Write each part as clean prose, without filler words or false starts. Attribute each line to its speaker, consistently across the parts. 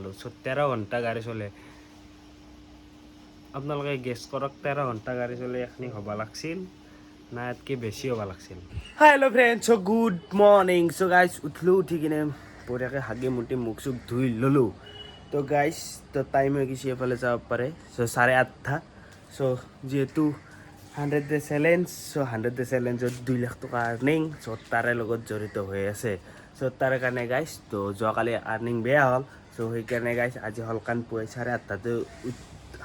Speaker 1: পালোঁ। চ' 13 ঘণ্টা গাড়ী চলে। আপোনালোকে গেছ কৰক 13 ঘণ্টা গাড়ী চলে এখনি হ'ব লাগছিল না ইয়াতকৈ বেছি হ'ব লাগছিল। হেল্ল' ফ্ৰেণ্ডছ, চ' গুড মৰ্ণিং। চ' গাইজ উঠি কিনে বঢ়িয়াকৈ হাগি মুটি মুখ চুখ ধুই ল'লোঁ। তো গাইজ তো টাইম হৈ গৈছে এফালে যাব পাৰে। চ' 8:30। চ' যিহেতু 100 ডে চেলেঞ্জ, চ' 100 ডে চেলেঞ্জত 2 লাখ টকা আৰ্নিং, চ' তাৰে লগত জড়িত হৈ আছে। চ' তাৰে কাৰণে গাইজ তো যোৱাকালি আৰ্নিং বেয়া হ'ল। চ' সেইকাৰণে গাইজ আজি হলকান পুৱাই 8:30তে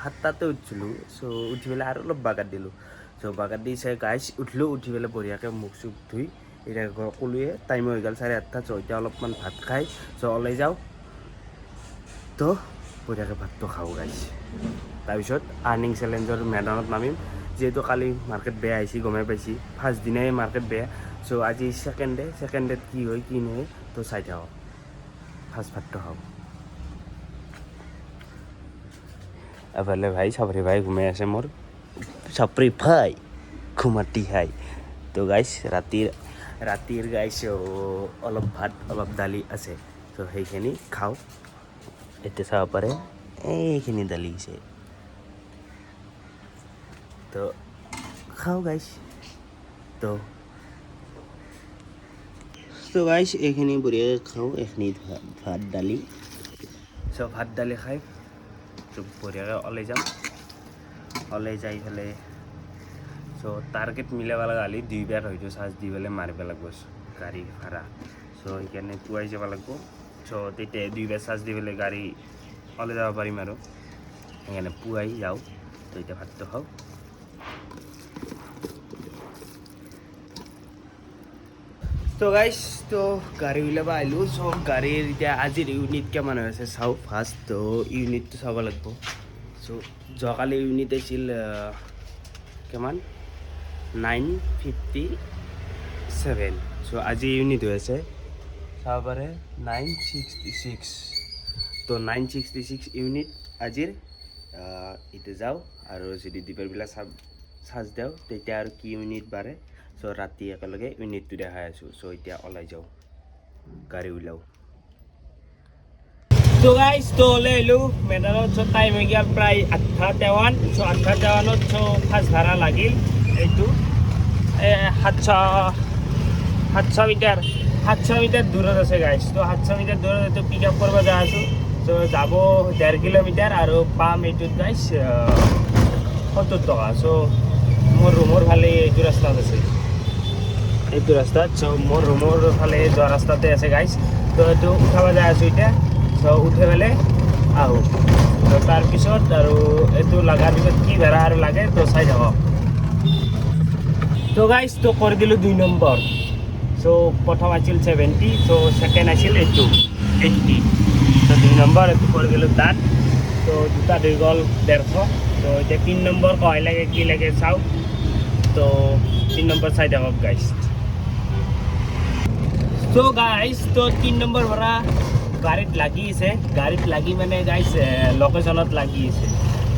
Speaker 1: 7টাতে উঠিছিলোঁ। চ' উঠি পেলাই আৰু অলপ বাগাৰ দিলোঁ। চ' বাগাৰ দি চাই গাইজ উঠি পেলাই বঢ়িয়াকৈ মুখ চুখ ধুই এতিয়া ক'লোৱে টাইম হৈ গ'ল 8:30। চ' এতিয়া অলপমান ভাত খাই চ' ওলাই যাওঁ। তো বঢ়িয়াকৈ ভাতটো খাওঁ গাইজ। তাৰপিছত আৰ্নিং চেলেঞ্জৰ মেদানত নামিম। যিহেতু কালি মাৰ্কেট বেয়া আহিছে গমেই পাইছি, ফাৰ্ষ্ট দিনাই মাৰ্কেট বেয়া। চ' আজি ছেকেণ্ড ডেত কি হয় কি নহয় তো চাই থাকক। ফাৰ্ষ্ট ভাতটো খাওঁ। এফালে ভাই চাপৰি ভাই ঘুমাই আছে মোৰ। চাপৰি ভাই ঘুমাটি খাই। তো গাইছ ৰাতিৰ গাইছ অলপ ভাত অলপ দালি আছে। তো সেইখিনি খাওঁ। এতিয়া চাব পাৰে এইখিনি দালি আছে। তো খাওঁ গাইছ। তো গাইছ এইখিনি বঢ়িয়াকৈ খাওঁ। এইখিনি ভাত দালি। চ' ভাত দালি খাই বঢ়িয়াকৈ ওলাই যাম। ওলাই যাই পেলাই চ' টাৰ্গেট মিলাব লগা হ'লে 2 বাৰ হয়তো চাৰ্জ দি পেলাই মাৰিব লাগিব গাড়ী ভাড়া। চ' সেইকাৰণে পুৱাই যাব লাগিব। চ' তেতিয়া 2 বাৰ চাৰ্জ দি পেলাই গাড়ী ওলাই যাব পাৰিম আৰু সেইকাৰণে পুৱাই যাওঁ। তো এতিয়া ভাতটো খাওঁ। তো গাইছ তো গাড়ী ওলাব আহিলোঁ। চ' গাড়ীৰ এতিয়া আজিৰ ইউনিট কিমান হৈ আছে চাওঁ ফাৰ্ষ্ট। তো ইউনিটটো চাব লাগিব। চ' যোৱাকালি ইউনিট আছিল কিমান 957। চ' আজি ইউনিট হৈ আছে চাব পাৰে 966। তো 966 ইউনিট আজিৰ। এতিয়া যাওঁ আৰু যদি দুপৰবিলাক চাৰ্জ দিওঁ তেতিয়া আৰু কি ইউনিট বাঢ়ে। চ' ৰাতি একেলগে ইউনিটটো দেখাই আছোঁ। চ' এতিয়া ওলাই যাওঁ, গাড়ী ওলাওঁ। তো গাইছ তো ওলাই আহিলোঁ মেদানত। চ' টাইম হৈ গ'ল প্ৰায় 8:53। চ' 8:53ত চ' ফাৰ্ষ্ট ভাড়া লাগিল এইটো 700 মিটাৰ দূৰত আছে গাইছ। তো 700 মিটাৰ দূৰত এইটো পিক আপ কৰিব যাই আছোঁ। চ' যাব 1.5 কিলোমিটাৰ আৰু পাম এইটোত গাইছ 70 টকা। চ' মোৰ ৰুমৰ ফালে এইটো ৰাস্তাত আছে, এইটো ৰাস্তাত। চ' মোৰ ৰুমৰ ফালে যোৱা ৰাস্তাতে আছে গাইছ। তো এইটো উঠাব যাই আছোঁ এতিয়া। চ' উঠি পেলাই আহোঁ। তো তাৰপিছত আৰু এইটো লগাৰ পিছত কি ভাড়া আৰু লাগে তো চাই থাকক। তো গাইছ তো কৰি দিলোঁ 2 নম্বৰ। চ' প্ৰথম আছিল 70। চ' ছেকেণ্ড আছিল এইটো 80। তো 2 নম্বৰ এইটো কৰি দিলোঁ তাত। তো দুটা হৈ গ'ল 150। তো এতিয়া 3 নম্বৰ কয় লাগে কি লাগে চাওঁ। তো 3 নম্বৰ চাই থাকক গাইছ। তো গাইছ তো 3 নম্বৰ ভাড়া গাড়ীত লাগি আছে। গাড়ীত লাগি মানে গাইছ লোকেশ্যনত লাগি আছে।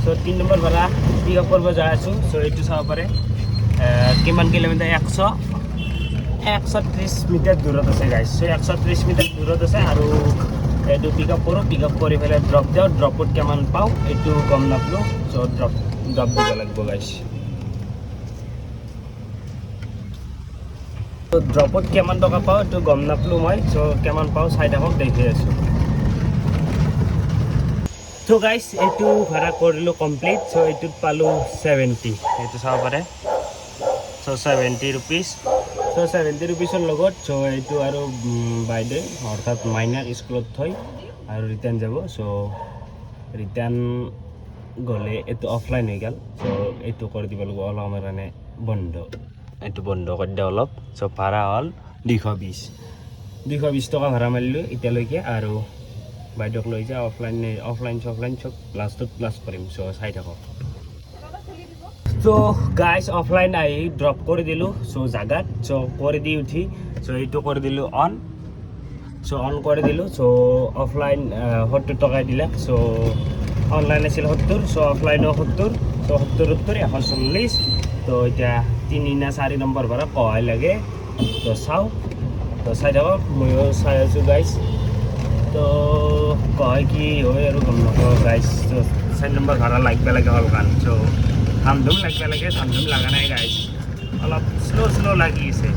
Speaker 1: চ' 3 নম্বৰ ভাড়া পিক আপ কৰিব যাই আছোঁ। চ' এইটো চাব পাৰে কিমান কিলোমিটাৰ 130 মিটাৰ দূৰত আছে গাইছ। চ' 130 মিটাৰ দূৰত আছে আৰু এইটো পিক আপ কৰোঁ। পিক আপ কৰি পেলাই ড্ৰপ দিওঁ। ড্ৰপত কিমান পাওঁ এইটো গম নাপালোঁ। চ' ড্ৰপ দিব লাগিব গাইছ। তো ড্ৰপত কিমান টকা পাওঁ এইটো গম নাপালোঁ মই। চ' কিমান পাওঁ চাই থাকক, দেখি আছোঁ। তো গাইছ এইটো ভাড়া কৰিলোঁ কমপ্লিট। চ' এইটোত পালোঁ 70। এইটো চাব পাৰে। চ' 70 ৰুপিজ। চ' 70 ৰুপিজৰ লগত চ' এইটো আৰু বাইদেউ অৰ্থাৎ মাইনাক স্কুলত থৈ আৰু ৰিটাৰ্ণ যাব। চ' ৰিটাৰ্ণ গ'লে এইটো অফলাইন হৈ গ'ল। চ' এইটো কৰি দিব লাগিব অলপ আমাৰ কাৰণে বন্ধ। এইটো বন্ধ কৰি দিয়া অলপ। চ' ভাড়া হ'ল 220 টকা ভাড়া মাৰিলোঁ এতিয়ালৈকে। আৰু বাইদেউক লৈ যাওঁ অফলাইন চব লাষ্টত প্লাছ কৰিম। চ' চাই থাকক। চ' গাইছ অফলাইন আহি ড্ৰপ কৰি দিলোঁ। চ' জাগাত চ' কৰি দি উঠি চ' এইটো কৰি দিলোঁ অন। চ' অন কৰি দিলোঁ। চ' অফলাইন 70 টকাই দিলে। চ' অনলাইন আছিল 70। চ' অফলাইনো 70। চ' 70 140। তো এতিয়া 3 না 4 নম্বৰ ভাড়া কহাই লাগে তো চাওঁ। তো চাই থাকক, ময়ো চাই আছোঁ গাইছ। তো কয় কি হয় আৰু গম নাপাওঁ গাইজ। তো 4 নম্বৰ ভাড়া লাগিব লাগে হ'ল কাৰণ চ' ধামধুম লাগিব লাগে, ধামধুম লগা নাই গাইজ, অলপ শ্ল' লাগি আছে।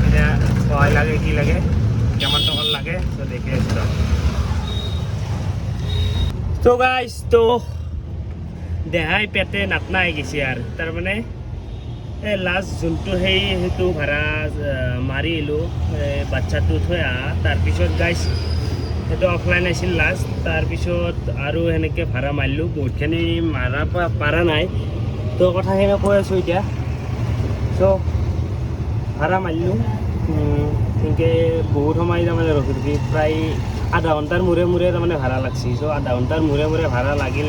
Speaker 1: এতিয়া কয় লাগে কি লাগে, কিমান টকা লাগে, তো দেখি আছোঁ। তো গাইজ তো দেহাই পেটে নাটনা হৈ গৈছে আৰু তাৰমানে এই লাষ্ট যোনটো সেইটো ভাড়া মাৰি আহিলোঁ বাচ্চাটো থৈ আহা, তাৰপিছত গাইজ সেইটো অফলাইন আছিল লাষ্ট। তাৰপিছত আৰু সেনেকৈ ভাড়া মাৰিলোঁ, বহুতখিনি মাৰা পাৰা নাই। তো কথাখিনি কৈ আছোঁ এতিয়া। চ' ভাড়া মাৰিলোঁ সেনেকৈ বহুত সময় তাৰমানে ৰখি প্ৰায় আধা ঘণ্টাৰ মূৰে তাৰমানে ভাড়া লাগছি। চ' আধা ঘণ্টাৰ মূৰে ভাড়া লাগি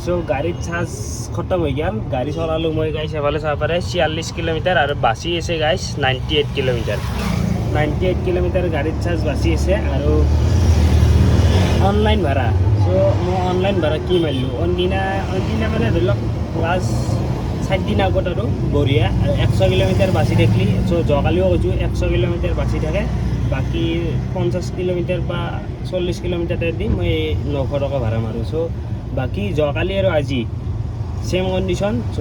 Speaker 1: চ' গাড়ীত চাৰ্জ খতম হৈ গ'ল। গাড়ী চলালোঁ মই গাইছ এফালে চাব পাৰে 46 কিলোমিটাৰ আৰু বাচি আছে গাইছ 98 কিলোমিটাৰ। 98 কিলোমিটাৰ গাড়ীত চাৰ্জ বাচি আছে। আৰু অনলাইন ভাড়া, চ' মই অনলাইন ভাড়া কি মাৰিলোঁ অনদিনা মানে ধৰি লওক লাষ্ট 4 দিন আগত আৰু বঢ়িয়া 100 কিলোমিটাৰ বাচি থাকিলি। চ' যোৱাকালিও কৈছোঁ 100 কিলোমিটাৰ বাচি থাকে, বাকী 50 কিলোমিটাৰ বা 40 কিলোমিটাৰ দি মই 900 টকা ভাড়া মাৰোঁ। চ' বাকী যোৱাকালি আৰু আজি ছেম কণ্ডিশ্যন। চ'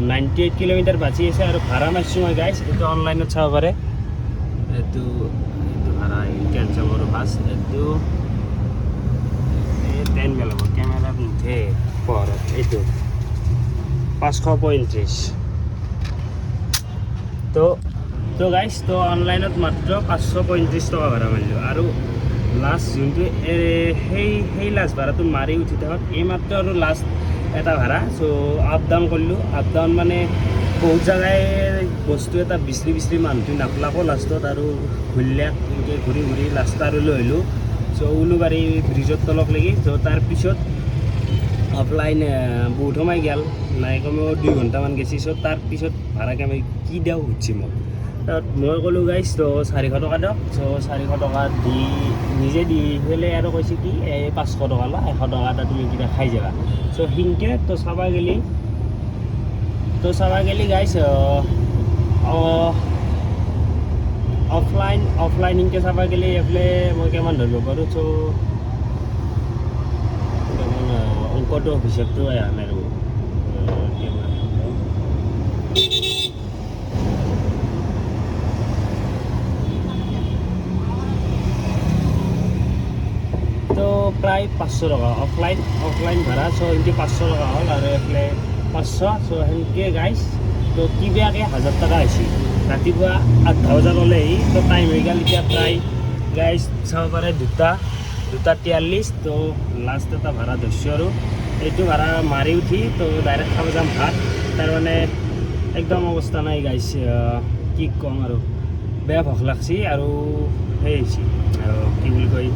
Speaker 1: 98 কিলোমিটাৰ বাচি আছে আৰু ভাড়া মাৰিছোঁ মই গাইছ। এইটো অনলাইনত চাব পাৰে। এইটো ভাড়া কেঞ্চেল কৰোঁ ফাৰ্ষ্ট। এইটো 10 বেলাব কেমেৰাত নুঠে পোহৰত। এইটো 535। তো গাইছ তো অনলাইনত মাত্ৰ 535 টকা ভাড়া মাৰিলোঁ। আৰু লাষ্ট যোনটো সেই লাষ্ট ভাড়াটো মাৰি উঠি থাকক এইমাত্ৰ আৰু লাষ্ট এটা ভাড়া। চ' আপ ডাউন কৰিলোঁ। আপ ডাউন মানে বহুত জেগাই বস্তু এটা বিচৰি মানুহটো নাপলাকো লাষ্টত আৰু ঘূৰিলাক এনেকৈ ঘূৰি লাষ্ট আৰু লৈ আহিলোঁ। চ' উলুবাৰী ব্ৰিজৰ তলক লাগি। চ' তাৰপিছত অফলাইন বহুত সময় গ'ল, নাই কমেও 2 ঘণ্টামান গেছি। চ' তাৰপিছত ভাড়া কেমন কি দিওঁ সুধিছে মোক। তাত মই ক'লোঁ গাইছ তো 400 টকা দিয়ক। চ' 400 টকা দি নিজে দি পেলাই আৰু কৈছে কি 500 টকা ল, 100 টকা এটা তুমি কিবা খাই যাবা। চ' সিনকে তো চাবা গেলি গাইছ অফলাইন সিনকে চাবা গেলি এইফালে মই কিমান ধৰিব পাৰোঁ। চ' অংকটো হিচাপটো অহা নাই আৰু তো প্ৰায় 500 টকা অফলাইন ভাড়া। চ' সেনেকৈ 500 টকা হ'ল আৰু এইফালে 500। চ' সেনেকৈ গাইছ তো কিবাকৈ 1000 টকা হৈছে। ৰাতিপুৱা 8 বজাত ওলাইহি তো টাইম হৈ গ'ল এতিয়া প্ৰায় গাইছ চাব পাৰে 2:43। তো লাষ্ট এটা ভাড়া ধৰিছোঁ আৰু এইটো ভাড়া মাৰি উঠি তো ডাইৰেক্ট খাব যাম ভাত। তাৰমানে একদম অৱস্থা নাই গাইছ, কি ক'ম আৰু বেয়া ভোক লাগছি আৰু সেই হৈছে কি বুলি কয়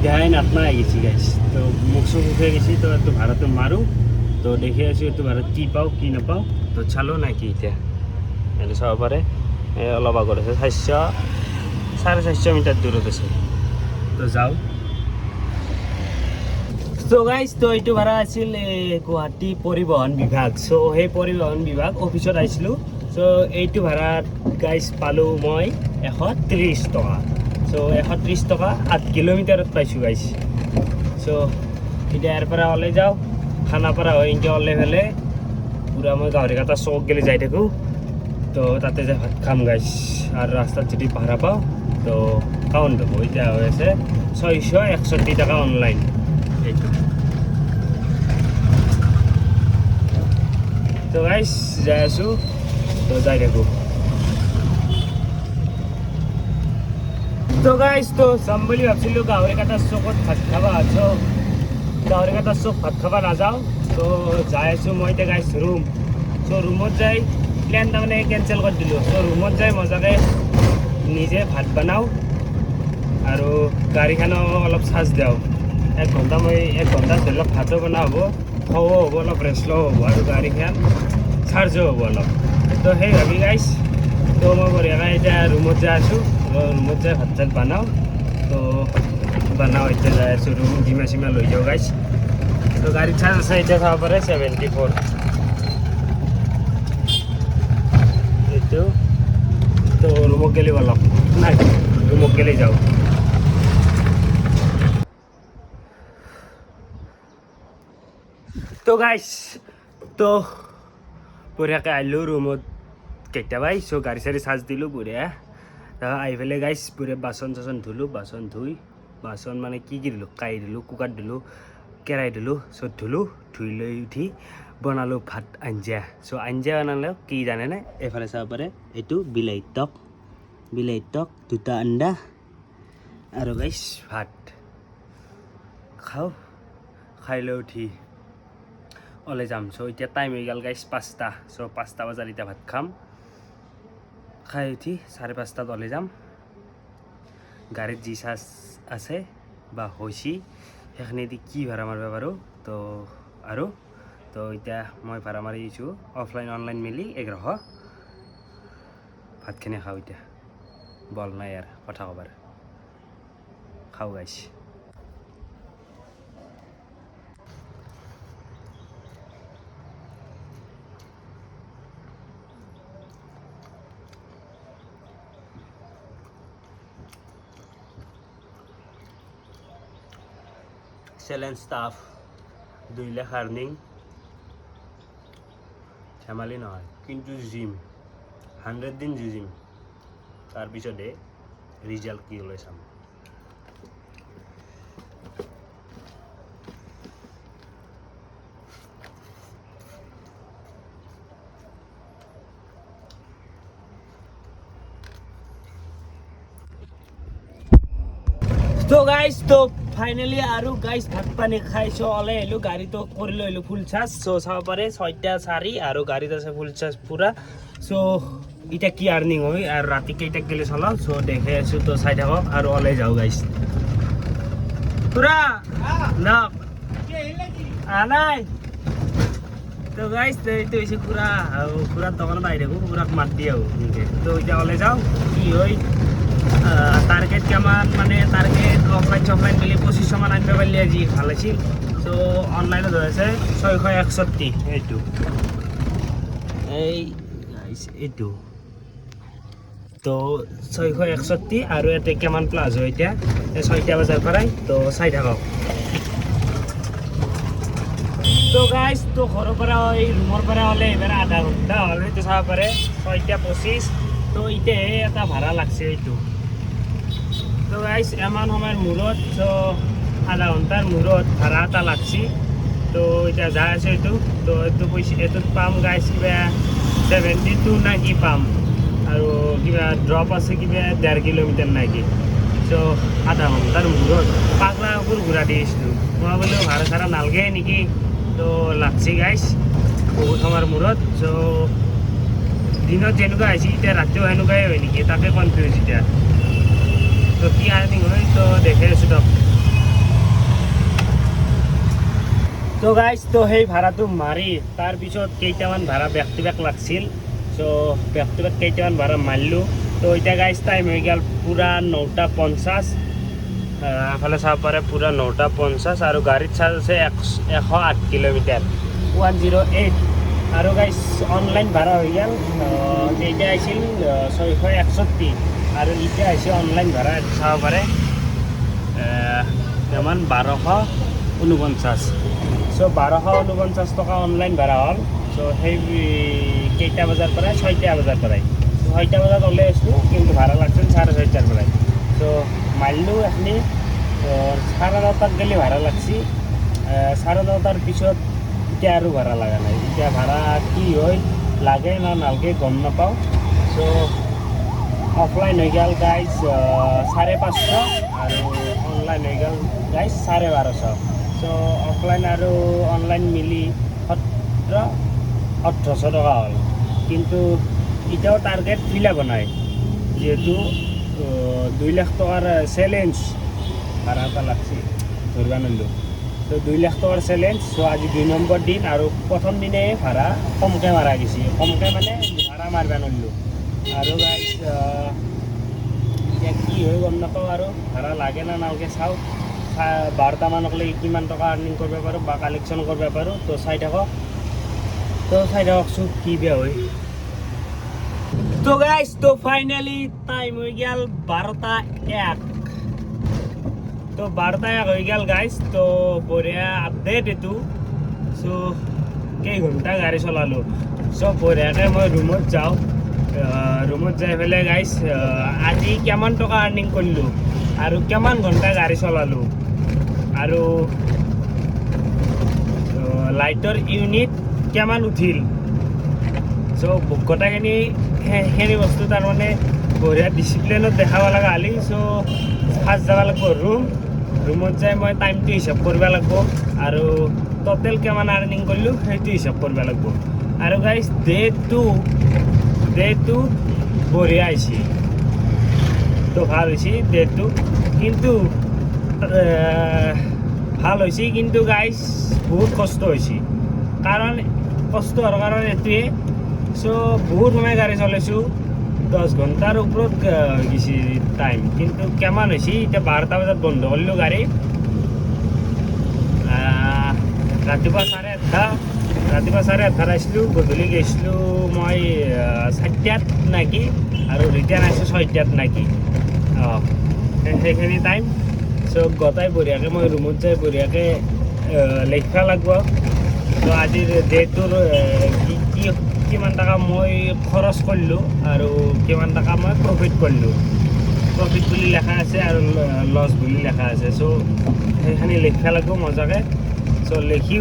Speaker 1: দেহাই নাটনা হৈ গৈছে গাইছ। তো মুখ চুখ উঠে গৈছে। তো এইটো ভাড়াটো মাৰোঁ। তো দেখি আছোঁ এইটো ভাড়াত কি পাওঁ কি নাপাওঁ। তো চালোঁ নাই কি এতিয়া এইটো চাব পাৰে। অলপ আগত আছে 450 মিটাৰ দূৰত আছে। তো যাওঁ। তো গাইছ তো এইটো ভাড়া আছিল গুৱাহাটী পৰিবহণ বিভাগ। চ' সেই পৰিবহণ বিভাগ অফিচত আহিছিলোঁ। চ' এইটো ভাড়াত গাইছ পালোঁ মই 130 টকা। চ' 130 টকা 8 কিলোমিটাৰত পাইছোঁ গাইছ। চ' এতিয়া ইয়াৰ পৰা ওলাই যাওঁ, খানাপাৰা হৈ এনেকৈ ওলাই পেলাই পূৰা মই গাহৰিঘাটা চৌক গেলি যাই থাকোঁ। তো তাতে যাই ভাত খাম গাইছ। আৰু ৰাস্তাত যদি ভাড়া পাওঁ তো কাউণ্ট হ'ব। এতিয়া হৈ আছে 661 টকা অনলাইন। এইটো তো গাইছ যাই আছোঁ, তো যাই থাকোঁ। তো গাইছ তো যাম বুলি ভাবিছিলোঁ গাহৰিঘাটা চৌকত ভাত খাবা। চ' গাহৰিঘাটা চৌক ভাত খাবা নাযাওঁ। তো যাই আছোঁ মই এতিয়া গাইছ ৰুম। চ' ৰুমত যাই প্লেন তাৰমানে কেঞ্চেল কৰি দিলোঁ। চ' ৰুমত যাই মজাকৈ নিজে ভাত বনাওঁ আৰু গাড়ীখনো অলপ চাৰ্জ দিওঁ। 1 ঘণ্টা ধৰি লওক ভাতো বনোৱা হ'ব, খোৱাও হ'ব, অলপ ৰেষ্ট লোৱাও হ'ব আৰু গাড়ীখন চাৰ্জো হ'ব অলপ। তো সেই ভাবি গাইছ তো মই বঢ়িয়াকৈ এতিয়া ৰুমত যাই আছোঁ। ৰুমত যাই ভাত চাত বনাওঁ। তো বনাওঁ এতিয়া যাই আছোঁ ৰুম, জিমা লৈ যাওঁ গাইছ। তো গাড়ীত চাৰ্জ আছে এতিয়া চাব পাৰে 74। এইটো তো তো ৰুমত গেলি অলপ নাই ৰুমত গেলি যাওঁ তো গাইছ তো বঢ়িয়াকৈ আহিলোঁ ৰুমত কেতিয়াবা আহিছোঁ গাড়ী চাড়ী চাৰ্জ দিলোঁ বঢ়িয়া আহি পেলাই গাইছ বঢ়িয়া বাচন চাচন ধুলোঁ বাচন ধুই বাচন মানে কি দিলোঁ কাঁহী দিলোঁ কুকাৰ দিলোঁ কেৰাহী দিলোঁ চব ধুলোঁ ধুই লৈ উঠি বনালোঁ ভাত আঞ্জা চ' আঞ্জা বনালে কি জানেনে এইফালে চাব পাৰে এইটো বিলাহী টক দুটা আণ্ডা আৰু গাইছ ভাত খাওঁ খাই লৈ উঠি ওলাই যাম চ' এতিয়া টাইম হৈ গ'ল গাইছ 5টা চ' 5টা বজাত এতিয়া ভাত খাম খাই উঠি 5:30 ওলাই যাম গাড়ীত যি চাৰ্জ আছে বা হৈছি সেইখিনি দি কি ভাড়া মাৰিব পাৰোঁ তো এতিয়া মই ভাড়া মাৰি আহিছোঁ অফলাইন অনলাইন মিলি 1100 ভাতখিনি খাওঁ এতিয়া বল নাই আৰু কথা ক'বাৰ খাওঁ গাইছ চেলেঞ্জ ষ্টাফ 2 লাখ আৰ্নিং ধেমালি নহয় কিন্তু জিম 100 দিন যুঁজিম তাৰপিছতে ৰিজাল্ট কি ওলাই চাম তো গাইছ তো ফাইনেলি আৰু গাইছ ভাত পানী খাইছোঁ ওলাই আহিলোঁ গাড়ীটো কৰি লৈ আহিলোঁ ফুল চাৰ্জ চ' চাব পাৰে 6:04 আৰু গাড়ীত আছে ফুল চাৰ্জ পুৰা চ' এতিয়া কি আৰ্নিং হয় আৰু ৰাতি কেইটাক গেলি চলাওঁ চ' দেখাই আছোঁ তো চাই থাকক আৰু ওলাই যাওঁ গাইছ পুৰা না নাই তো গাইছ এইটো হৈছে পুৰা আৰু পুৰা দোকানত আহি থাকোঁ পুৰাক মাত দি আহোঁ তো এতিয়া ওলাই যাওঁ কি হয় টাৰ্গেট কিমান মানে টাৰ্গেট অফলাইন চফলাইন মিলি 2500 মান আনিব পাৰিলে আজি ভাল আছিল চ' অনলাইনত হৈ আছে 661 এইটো তো 661 আৰু ইয়াতে কিমান প্লাছ হয় এতিয়া 6টা বজাৰ পৰাই তো চাই থাকক তো গাইছ তো ঘৰৰ পৰা এই ৰুমৰ পৰা হ'লে এইবাৰ আধা ঘণ্টা হ'ল সেইটো চাব পাৰে 6:25 তো এতিয়াহে এটা ভাড়া লাগছে এইটো তো গাইছ এমান সময়ৰ মূৰত চ' আধা ঘণ্টাৰ মূৰত ভাড়া এটা লাগছি তো এতিয়া যাই আছে এইটো তো এইটো পইচা এইটোত পাম গাইছ কিবা 72 না কি পাম আৰু কিবা ড্ৰপ আছে কিবা 1.5 কিলোমিটাৰ নাকি চ' আধা ঘণ্টাৰ মূৰত পাগলাবোৰ ঘূৰা দি আহিছিলোঁ মই বোলো ভাড়া চাড়া নালগে নেকি তো লাগছি গাইছ বহুত সময়ৰ মূৰত চ' দিনত যেনেকুৱা আহিছে এতিয়া ৰাতিও সেনেকুৱাই হয় নেকি তাকে কনফিউজ এতিয়া তো কি আৰ্নিং হয় তো দেখাই আছোঁ দিয়ক তো গাইছ তো সেই ভাড়াটো মাৰি তাৰপিছত কেইটামান ভাড়া বেক টু বেক লাগছিল চ' বেক টু বেক কেইটামান ভাড়া মাৰিলোঁ তো এতিয়া গাইছ টাইম হৈ গ'ল পূৰা 9:50 এফালে চাব পাৰে পূৰা 9:50 আৰু গাড়ীত চাৰ্জ আছে 108 কিলোমিটাৰ 108 আৰু গাইছ অনলাইন ভাড়া হৈ গ'ল এতিয়া আহিছিল 661 আৰু এতিয়া আহিছে অনলাইন ভাড়া চাব পাৰে কিমান 1249 চ' 1249 টকা অনলাইন ভাড়া হ'ল চ' সেই কেইটা বজাৰ পৰাই 6টা বজাৰ পৰাই 6টা বজাত ওলাই আছোঁ কিন্তু ভাড়া লাগছিল 6:30 পৰাই চ' মাৰিলোঁ এখনি 9:30 গেলি ভাড়া লাগছি 9:30 পিছত এতিয়া আৰু ভাড়া লগা নাই এতিয়া ভাড়া কি হয় লাগে না নালাগে গম নাপাওঁ চ' অফলাইন হৈ গ'ল গাইছ 550 আৰু অনলাইন হৈ গ'ল গাইছ 1250 চ' অফলাইন আৰু অনলাইন মিলি 1800 টকা হ'ল কিন্তু এতিয়াও টাৰ্গেট ফিল আপ নাই যিহেতু 2 লাখ টকাৰ চেলেঞ্জ ভাড়া এটা লাগছি ধৰিব নোৱাৰিলোঁ তো 2 লাখ টকাৰ চেলেঞ্জ চ' আজি 2 নম্বৰ দিন আৰু প্ৰথম দিনে ভাড়া কমকৈ মাৰা গৈছে কমকৈ মানে ভাড়া মাৰিব নোৱাৰিলোঁ আৰু গাইছ এতিয়া কি হয় গম নাপাওঁ আৰু ভাড়া লাগে না নালাগে চাওঁ 12টামানকলৈকে কিমান টকা আৰ্নিং কৰিব পাৰোঁ বা কালেকশ্যন কৰিব পাৰোঁ তো চাই থাককচোন কি বেয়া হয় তো গাইস তো ফাইনালি টাইম হয়ে গেল 12:01 তো 12:01 হয়ে গেল গাইস তো বঢ়িয়া আপডেট এইটো সো কেই ঘণ্টা গাড়ী চলালো সো বঢ়িয়াকৈ মই ৰুমত যাওঁ ৰুমত যাই পেলাই গাইছ আজি কিমান টকা আৰ্নিং কৰিলোঁ আৰু কিমান ঘণ্টা গাড়ী চলালোঁ আৰু লাইটৰ ইউনিট কিমান উঠিল চ' গোটেইখিনি সেইখিনি বস্তু তাৰমানে বঢ়িয়া ডিচিপ্লিনত দেখাব লগা হ'লে চ' ফাৰ্ষ্ট যাব লাগিব ৰুমত যাই মই টাইমটো হিচাপ কৰিব লাগিব আৰু টোটেল কিমান আৰ্নিং কৰিলোঁ সেইটো হিচাপ কৰিব লাগিব আৰু গাইজ ডে টু বঢ়িয়া হৈছে তো ভাল হৈছে ডে টু কিন্তু ভাল হৈছে কিন্তু গাইজ বহুত কষ্ট হৈছে কাৰণ কষ্ট হোৱাৰ কাৰণ এইটোৱে চ' বহুত সময় গাড়ী চলাইছোঁ 10 ঘণ্টাৰ ওপৰত গৈছে টাইম কিন্তু কিমান হৈছে এতিয়া 12টা বজাত বন্ধ কৰিলোঁ গাড়ী ৰাতিপুৱা 8:30 আহিছিলোঁ গধূলি গৈছিলোঁ মই 4টাত নেকি আৰু ৰিটাৰ্ণ আহিছোঁ 6টাত নেকি সেইখিনি টাইম চ' গোটাই বঢ়িয়াকৈ মই ৰুমত যাই বঢ়িয়াকৈ লিখিব লাগিব ত' আজিৰ ডেটোৰ কিমান টকা মই খৰচ কৰিলোঁ আৰু কিমান টকা মই প্ৰফিট কৰিলোঁ প্ৰফিট বুলি লেখা আছে আৰু লছ বুলি লেখা আছে চ' সেইখিনি লিখিব লাগিব মজাকৈ চ' লিখি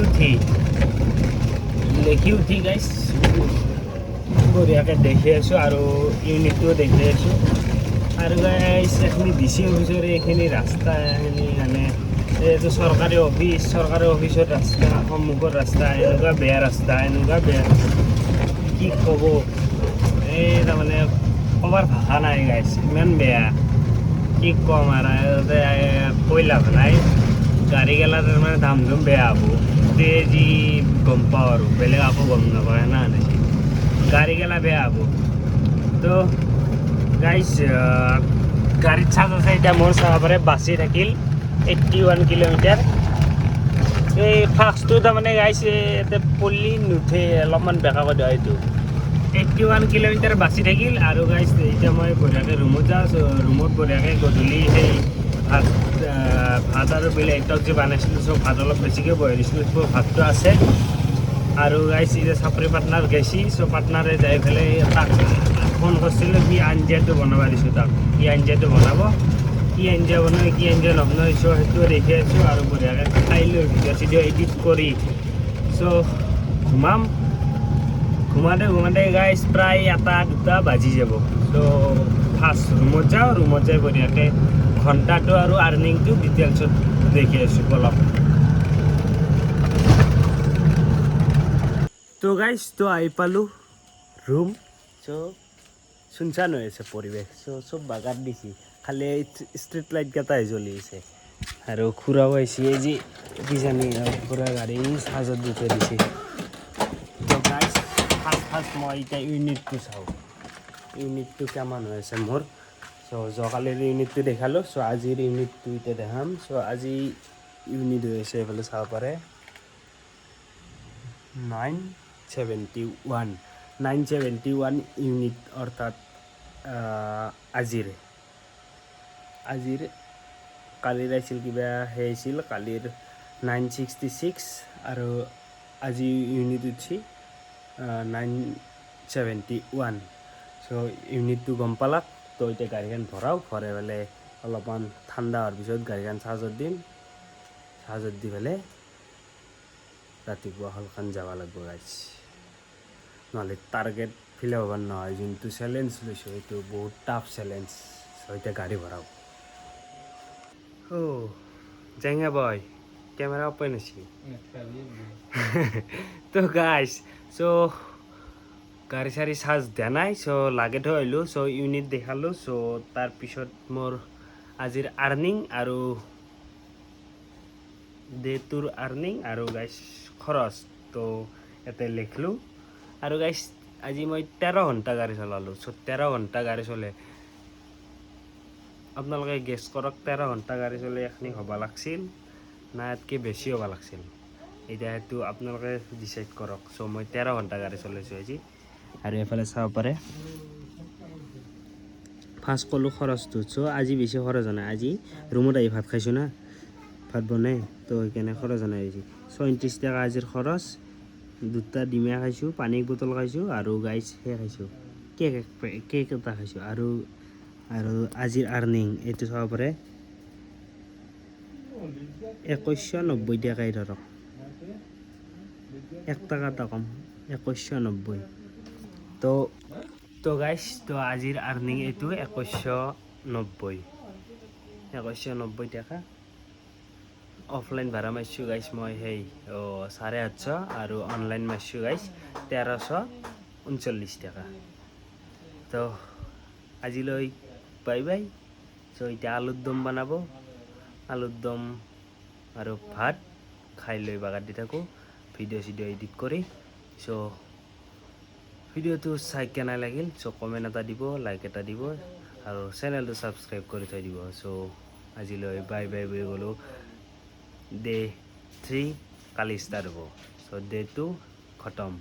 Speaker 1: উঠি গাইছ বঢ়িয়াকৈ দেখি আছোঁ আৰু ইউনিটটোও দেখি আছোঁ আৰু গাইছ এইখিনি DC অফিচৰ এইখিনি ৰাস্তা এইখিনি মানে এইটো চৰকাৰী অফিচৰ ৰাস্তা সন্মুখৰ ৰাস্তা এনেকুৱা বেয়া কি ক'ব এই তাৰমানে ক'বাৰ ভাষা নাই গাইছ ইমান বেয়া কি ক'ম আৰু কৈ লাভ নাই গাড়ীগেলা তাৰমানে ধাম ধুম বেয়া হ'ব তে যি গম পাওঁ আৰু বেলেগ আকৌ গম নাপাওঁ সেনা আনিছে গাড়ীগেলা বেয়া হ'ব তো গাইছ গাড়ীত চাৰ্জ আছে এতিয়া মোৰ চাব পাৰে বাচি থাকিল 81 কিলোমিটাৰ এই ফাৰ্ষ্টটো তাৰমানে গাইছ ইয়াতে পল্লি নুঠে অলপমান বেকা কৰি দিয়া এইটো 81 কিলোমিটাৰ বাচি থাকিল আৰু গাইছ এতিয়া মই বঢ়িয়াকৈ ৰুমত যাওঁ ৰুমত বঢ়িয়াকৈ গধূলি সেই ভাত আৰু বেলেগ একদম যে বনাইছিলোঁ চব ভাত অলপ বেছিকৈ বহাই দিছিলোঁ ভাতটো আছে আৰু গাইছ এতিয়া চাপৰি পাৰ্টনাৰ গৈছি চ' পাৰ্টনাৰে যাই পেলাই তাক ফোন কৰিছিলোঁ সি আঞ্জাটো বনাব দিছোঁ তাক সি আঞ্জাটো বনাব কি আঞ্জা বনাই কি আঞ্জা নবনাই চ' সেইটো দেখি আছোঁ আৰু বঢ়িয়াকৈ খাই লৈ ভিডিঅ' এডিট কৰি চ' ঘুমাতে গাইছ প্ৰায় 1-2 বাজি যাব চ' ফাৰ্ষ্ট ৰুমত যাওঁ ৰুমত যাই বঢ়িয়াকৈ ঘণ্টাটো আৰু আৰ্নিংটো ডিটেইলছত দেখি আছোঁ অলপ তো গাইছ তো আহি পালোঁ ৰুম চ' চুনচান হৈ আছে পৰিৱেশ চ' চব বাগাত দিছে খালি ষ্ট্ৰীট লাইটকেইটাই জ্বলি আছে আৰু খুৰাও আহিছে এই যি কিজানি খুৰা গাড়ী চাৰ্জত দি থৈ দিছে তো গাইছ ফাৰ্ষ্ট মই এতিয়া ইউনিটটো চাওঁ ইউনিটটো কিমান হৈ আছে মোৰ চ' যোৱাকালিৰ ইউনিটটো দেখালোঁ চ' আজিৰ ইউনিটটো এতিয়া দেখাম চ' আজি ইউনিট হৈ আছে এইফালে চাব পাৰে 971 ইউনিট অৰ্থাৎ আজিৰ কালিৰ আহিছিল কিবা সেই আহিছিল কালিৰ 966 আৰু আজি ইউনিট উঠি 971 চ' ইউনিটটো গম পালাক তো এতিয়া গাড়ীখন ভৰাই পেলাই অলপমান ঠাণ্ডা হোৱাৰ পিছত গাড়ীখন চাৰ্জত দিম চাৰ্জত দি পেলাই ৰাতিপুৱা সোনকালে যাব লাগিব গাইছ নহ'লে টাৰ্গেট ফিল হ'ব নহয় যোনটো চেলেঞ্জ লৈছোঁ সেইটো বহুত টাফ চেলেঞ্জ চ' এতিয়া গাড়ী ভৰাওঁ জেঙা বয় কেমেৰা অপেন হৈছে তো গাইছ চ' গাড়ী চাৰি চাৰ্জ দিয়া নাই চ' লাগে থৈ আহিলোঁ চ' ইউনিট দেখালোঁ চ' তাৰপিছত মোৰ আজিৰ আৰ্নিং আৰু ডেটোৰ আৰ্নিং আৰু গাইছ খৰচ তো ইয়াতে লিখিলোঁ আৰু গাইছ আজি মই 13 ঘণ্টা গাড়ী চলালোঁ চ' 13 ঘণ্টা গাড়ী চলে আপোনালোকে গেছ কৰক 13 ঘণ্টা গাড়ী চলে এখিনি হ'ব লাগিছিল না ইয়াতকৈ বেছি হ'ব লাগিছিল এতিয়া সেইটো আপোনালোকে ডিচাইড কৰক চ' মই 13 ঘণ্টা গাড়ী চলাইছোঁ আজি আৰু এইফালে চাব পাৰে ফাৰ্ষ্ট ক'লোঁ খৰচটো চ' আজি বেছি খৰচ হোৱা নাই আজি ৰুমত আহি ভাত খাইছোঁ না ভাত বনাই তো সেইকাৰণে খৰচ হোৱা নাই আজি 34 টকা আজিৰ খৰচ 2টা ডিমা খাইছোঁ পানী বটল খাইছোঁ আৰু গাইছ সেই খাইছোঁ কেক এটা খাইছোঁ আৰু আজিৰ আৰ্নিং এইটো চাব পাৰে 2190 টকাই ধৰক 1 টকা এটা কম 2190 তো গাইছ তো আজিৰ আৰ্নিং এইটো 2190 টকা অফলাইন ভাড়া মাৰিছোঁ গাইছ মই সেই 850 আৰু অনলাইন মাৰিছোঁ গাইছ 1339 টকা তো আজিলৈ বাই বাই চ' এতিয়া আলুৰ দম বনাব আলুৰ দম আৰু ভাত খাই লৈ বাগাত দি থাকোঁ ভিডিঅ' এডিট কৰি চ' ভিডিঅ'টো চাই কেনে লাগিল চ' কমেণ্ট এটা দিব লাইক এটা দিব আৰু চেনেলটো ছাবস্ক্ৰাইব কৰি থৈ দিব চ' আজিলৈ বাই বাই বুলি গ'লোঁ ডে 3 কালি ষ্টাৰ্ট হ'ব চ' ডে 2 খতম